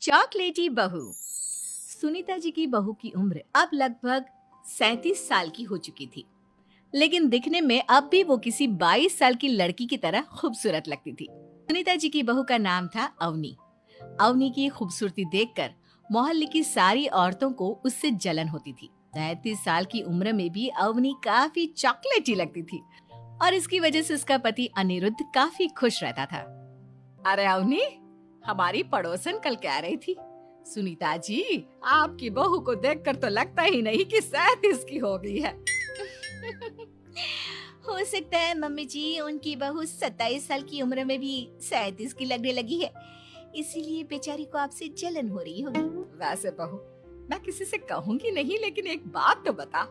चॉकलेटी बहू। सुनीता जी की बहू की उम्र अब लगभग 37 साल की हो चुकी थी, लेकिन दिखने में अब भी वो किसी 22 साल की लड़की की तरह खूबसूरत लगती थी। सुनीता जी की बहू का नाम था अवनी। अवनी की खूबसूरती देखकर मोहल्ले की सारी औरतों को उससे जलन होती थी। 37 साल की उम्र में भी अवनी काफी चॉकलेटी लगती थी और इसकी वजह से उसका पति अनिरुद्ध काफी खुश रहता था। अरे अवनी, हमारी पड़ोसन कल कह रही थी, सुनीता जी आपकी बहू को देखकर तो लगता ही नहीं कि 37 की हो गई है। हो सकता है मम्मी जी उनकी बहू 27 साल की उम्र में भी 37 की लगने लगी है, इसीलिए बेचारी को आपसे जलन हो रही होगी। वैसे बहू, मैं किसी से कहूंगी नहीं, लेकिन एक बात तो बता,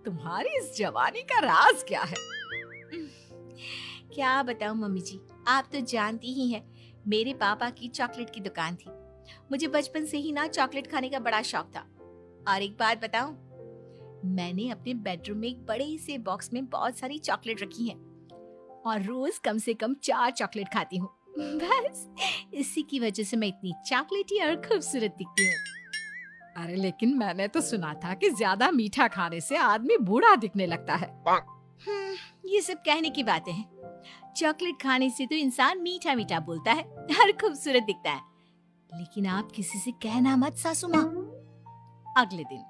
तुम्हारी इस जवानी का राज क्या है? क्या बताऊं मम्मी जी, आप तो जानती ही हैं, मेरे पापा की चॉकलेट की दुकान थी। मुझे बचपन से ही ना चॉकलेट खाने का बड़ा शौक था। और एक बात बताऊं, मैंने अपने बेडरूम में एक बड़े से बॉक्स में बहुत सारी चॉकलेट रखी हैं और रोज कम से कम 4 चॉकलेट खाती हूँ। बस इसी की वजह से मैं इतनी चॉकलेटी और खूबसूरत दिखती हूँ। अरे लेकिन मैंने तो सुना था कि ज्यादा मीठा खाने से आदमी बूढ़ा दिखने लगता है। ये सब कहने की बातें हैं। चॉकलेट खाने से तो इंसान मीठा मीठा बोलता है और खूबसूरत दिखता है। लेकिन आप किसी से कहना मत सासू माँ। अगले दिन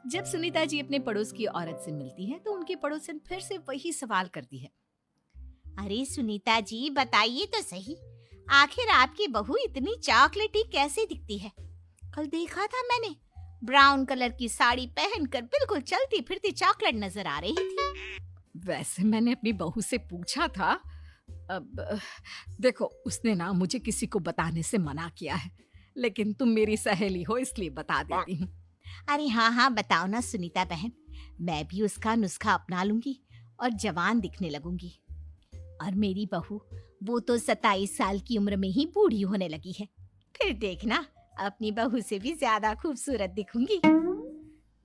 जब सुनीता जी अपने पड़ोस की औरत से मिलती है तो उनकी पड़ोसन फिर से वही सवाल करती है। अरे सुनीता जी बताइए तो सही, आखिर आपकी बहू इतनी चॉकलेटी कैसे दिखती है? कल देखा था मैंने, ब्राउन कलर की साड़ी पहनकर बिल्कुल चलती फिरती चॉकलेट नजर आ रही थी। वैसे मैंने अपनी बहू से पूछा था। अब देखो, उसने ना मुझे किसी को बताने से मना किया है, लेकिन तुम मेरी सहेली हो इसलिए बता देती हूँ। अरे हाँ हाँ बताओ ना सुनीता बहन, मैं भी उसका नुस्खा अपना लूंगी और जवान दिखने लगूंगी। और मेरी बहू, वो तो 27 साल की उम्र में ही बूढ़ी होने लगी है, फिर देखना अपनी बहू से भी ज्यादा खूबसूरत दिखूंगी।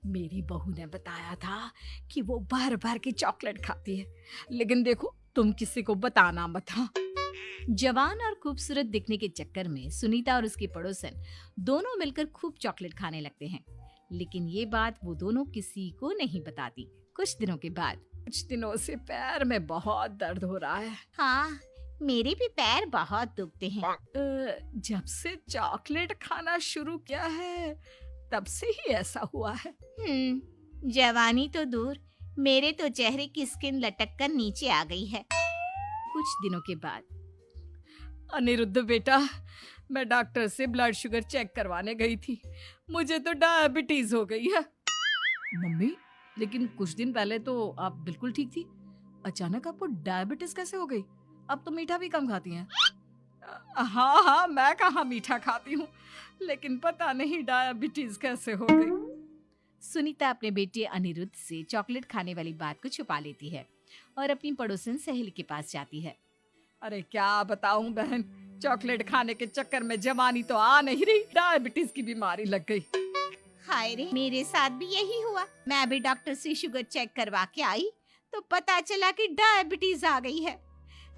मेरी बहू ने बताया था कि वो भर भर के चॉकलेट खाती है, लेकिन देखो तुम किसी को बताना मत। हाँ। जवान और खूबसूरत दिखने के चक्कर में सुनीता और उसकी पड़ोसन दोनों मिलकर खूब चॉकलेट खाने लगते हैं, लेकिन ये बात वो दोनों किसी को नहीं बताती। कुछ दिनों से पैर में बहुत दर्द हो रहा है। हाँ, मेरे भी पैर बहुत दुखते हैं। जब से चॉकलेट खाना शुरू किया है तब से ही ऐसा हुआ है। जवानी तो दूर, मेरे तो चेहरे की स्किन लटक कर नीचे आ गई है। कुछ दिनों के बाद, अनिरुद्ध बेटा, मैं डॉक्टर से ब्लड शुगर चेक करवाने गई थी, मुझे तो डायबिटीज हो गई है। मम्मी, लेकिन कुछ दिन पहले तो आप बिल्कुल ठीक थी, अचानक आपको डायबिटीज कैसे हो गई? अब तो मीठा भी कम खाती हैं। हाँ हाँ, मैं कहाँ मीठा खाती हूँ, लेकिन पता नहीं डायबिटीज कैसे हो गई। सुनीता अपने बेटे अनिरुद्ध से चॉकलेट खाने वाली बात को छुपा लेती है और अपनी पड़ोसन सहेली के पास जाती है। अरे क्या बताऊं बहन, चॉकलेट खाने के चक्कर में जवानी तो आ नहीं रही, डायबिटीज की बीमारी लग गई। हाय रे, मेरे साथ भी यही हुआ। मैं अभी डॉक्टर से शुगर चेक करवा के आई तो पता चला कि डायबिटीज आ गई है।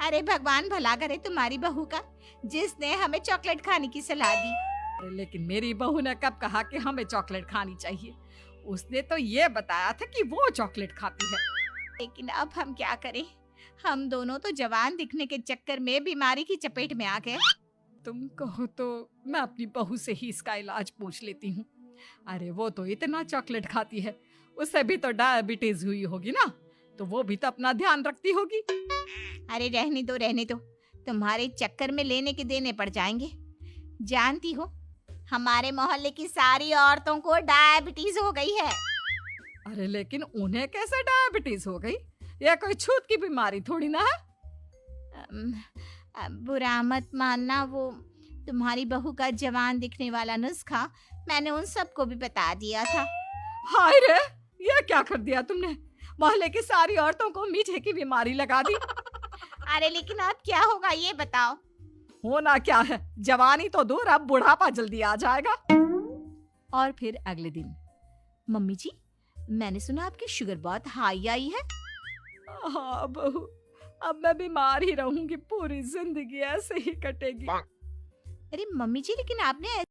अरे भगवान भला करे तुम्हारी बहू का, जिसने हमें चॉकलेट खाने की सलाह दी। अरे लेकिन मेरी बहू ने कब कहा कि हमें चॉकलेट खानी चाहिए? उसने तो ये बताया था कि वो चॉकलेट खाती है। लेकिन अब हम क्या करें, हम दोनों तो जवान दिखने के चक्कर में बीमारी की चपेट में आ गए। तुम कहो तो मैं अपनी बहू से ही इसका इलाज पूछ लेती हूँ। अरे वो तो इतना चॉकलेट खाती है, उसे भी तो डायबिटीज हुई होगी ना, तो वो भी तो अपना ध्यान रखती होगी। अरे रहने दो, तुम्हारे चक्कर में लेने के देने पड़ जाएंगे। जानती हो, हमारे मोहल्ले की सारी औरतों को डायबिटीज हो गई है। अरे लेकिन उन्हें कैसे डायबिटीज हो गई? यह कोई छूत की बीमारी थोड़ी ना है। बुरा मत मानना, वो तुम्हारी बहू का जवान दिखने वाला नुस्खा मैंने उन सबको भी बता दिया था। हाय रे, ये क्या कर दिया तुमने? मोहल्ले की सारी औरतों को मीठे की बीमारी लगा दी। अरे लेकिन अब क्या होगा ये बताओ। होना क्या है, जवानी तो दूर, अब बुढ़ापा जल्दी आ जाएगा। और फिर अगले दिन, मम्मी जी, मैंने सुना आपकी शुगर बहुत हाई आई है। हाँ बहू, अब मैं बीमार ही रहूंगी, पूरी जिंदगी ऐसे ही कटेगी। अरे मम्मी जी, लेकिन आपने